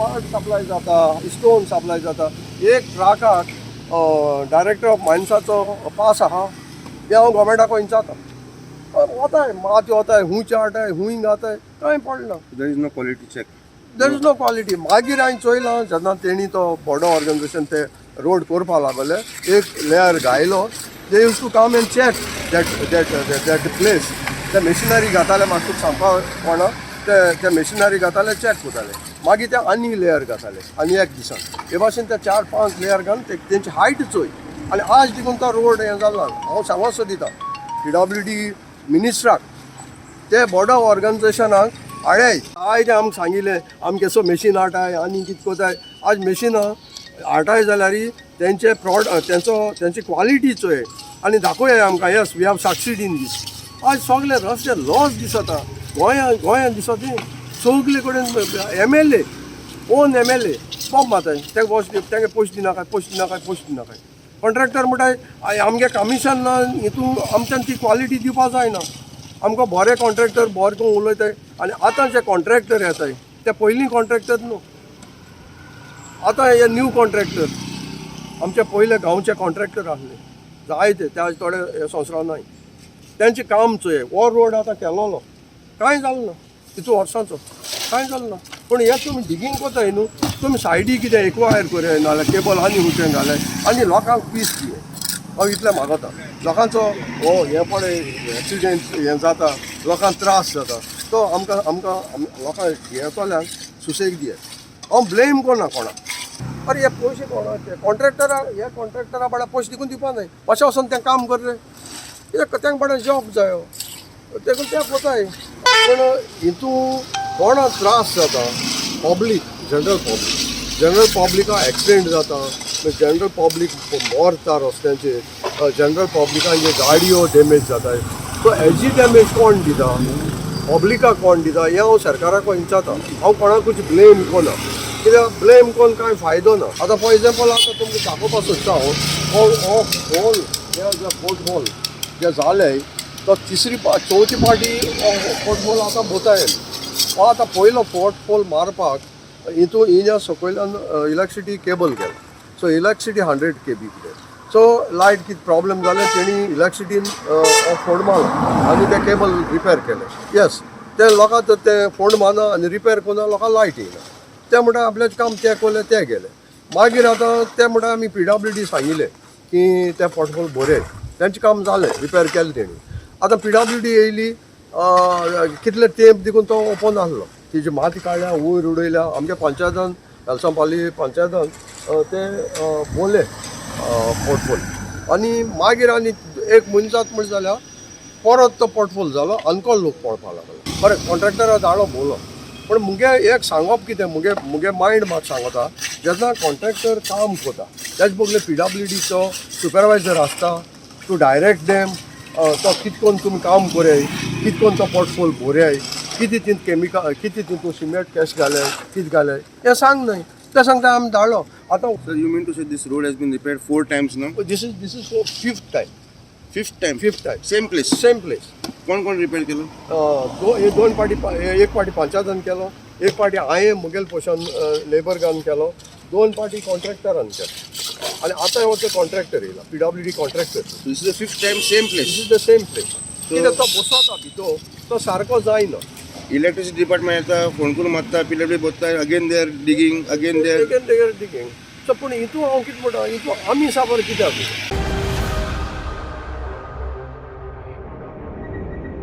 Part supply जाता, stone supply जाता. एक ट्रकाक डायरेक्टर ऑफ मायन्साचो पास आहा ते हांव गव्हर्मेंटाक विचारता. वता है मात वता है हूँ चाट है हूँ घाता है कांय पडना. There is no quality check. There is no quality. मागीर हांवें चोयलां जेन्ना तेणी तो बॉर्डर ऑर्गनायझेशन ते रोड करपा लागले एक लेयर घायलो. They use to come and check that place. ते मेशिनरी घाताले म्हाका सांगपा कोणा ते मेशिनरी घाताले चॅक कोताले. मागीर ते आनी लेयर घाताले आनी एक दिसान. हे भाशेन ते 4-5 लेयर घालून तेंची हायट चोय आनी आज देखून तो रोड हें जालो. हांव सांगोसो दिता PWD मिनिस्टराक ते बॉर्डर ऑर्गनायझेशनाक हाडय. आयज आमकां सांगिल्लें आमी केसो मेशीन हाडटाय आनी कितें कोताय. आज मेशिनां हाडटाय जाल्यार तेंचे तेंची क्वॉलिटी चोय आनी दाखोवया आमकां yes we have succeed in this. आज सगळे रस्ते लॉस दिसता गोंयांत दिसता. सगळे कडेन MLA ओन MLA बॉम्ब माताय तेंगे पयशे दिनाकाय. कॉन्ट्रॅक्टर म्हणटाय आमगे कमिशन ना हितू आमच्यान ती क्वॉलिटी दिवपा जायना. आमकां बरे कॉन्ट्रॅक्टर बरें करून उलयताय आनी आतां जे कॉन्ट्रॅक्टर येताय ते पयलीं कॉन्ट्रॅक्टर न्हू. आतां हे न्यू कॉन्ट्रॅक्टर आमचे पयले गांवचे कॉन्ट्रॅक्टर आसले जायते ते आज थोडे हे संवसार नाय. तेंचें काम चोय हो रोड आतां केलोलो कांय जालो ना. तितू वर्सांचो कांय जालो ना. पूण हे तुमी डिगींग कोताय न्हू तुमी सायडीक कितें एक्वायर कराय नाल्यार केबल आनी हुंचें घालाय आनी लोकांक पीस दिये. हांव इतलें मागता. लोकांचो हो हे पळय एक्सिडेंट हें जाता लोकांक त्रास जाता तो आमकां लोकांक येतोल्यांक सुसेग दिये. हांव ब्लेम करना कोणाक. अरे हे पयशे कोणाचे कॉन्ट्रॅक्टरा बाळा पयशे दिकून दिवपा जाय. मातशें वचोन तें काम कर रे. तेंका बाळा जॉब जायो देखून ते कोताय. पूण हितू कोणाक त्रास जाता पब्लीक जनरल पब्लिका एक्सिडेंट जाता. जनरल पब्लीक मरता रस्त्यांचेर. जनरल पब्लिकांचे गाडयो डॅमेज जाताय. सो हेजी डॅमेज कोण दिता पब्लिकाक कोण दिता हें हांव सरकाराक विचारता. हांव कोणाकूच ब्लेम कोना कित्याक ब्लेम कोन्न कांय फायदो ना. आतां फॉर एग्जाम्पल आतां तुमकां दाखोवपाक सोदता हांव होल हे जे पोर्टहोल जे जाले तो चवथी पाटी पोर्टहोल आतां भोताय. हो आतां पयलो पोर्टहोल मारपाक हितून हिच्या सकयल्यान इलेक्ट्रिसिटी केबल गेलो. सो इलेक्ट्रिसिटी 100 kV कितें. सो लायट कितें प्रॉब्लेम जालें तेणी इलेक्ट्रिसिटीन फोंड मारलो आनी ते केबल रिपेर केले. येस ते लोकांक ते फोंड मारना आनी रिपेर कोना लोकांक लायट येयना. ते म्हणटा आपलें काम ते कोले ते गेले. मागीर आतां ते म्हणटा आमी PWD सांगिल्लें की ते पोर्टहोल बरें तेंचें काम जालें रिपेर केलें तेणी. आतां PWD येयली कितले तेंप देखून तो ओपन आसलो. तेजी माती काडल्या वयर उडयल्या. आमच्या पंचायतान वेलसांपाली पंचायतान ते बोले पोर्टफोल आनी मागीर आनी एक म्हयनो जाता म्हणटा जाल्यार परत तो पोर्टफोल जालो अनकोल लोक पळोवपाक लागलो. बरें कॉन्ट्रॅक्टरा धाडलो बोलो. पण मुगे एक सांगप कितें मुगे मायंड म्हाका सांगता जेन्ना कॉन्ट्रॅक्टर काम करता तेच बगले PWDचो सुपरवायझर आसता टू डायरेक्ट देम तो कितें करून तुमी काम कराय कितें करून तो पोर्टफोल भरय कितें तितून केमिकल कितें तितून सिमेंट कॅश घाले कितें घाले हें सांग न्हय. ते सांगता आमी धाडलो. आतां sir you mean to say this road has been repaired 4 times now. This is fifth time same place. कोण रिपेयर केलो. दोन पाटी एक पाटी पंचायतान केलो एक पाटी हांवें मुगेल पोशन लेबरगान केलो 2 पाटी कॉन्ट्रॅक्टरान केलो आनी आतां हो तो कॉन्ट्रॅक्टर येयला PWD contractor. This is the 5th time same place. This is the same place. कित्याक तो बसता भितर तो सारको जायना. इलेक्ट्रिसिटी डिपार्टमेंट येता फोन करून मारता PWD बोत्ता again there digging again there digging. So पूण हितू हांव कितें म्हणटा हितू आमी साबर कित्याक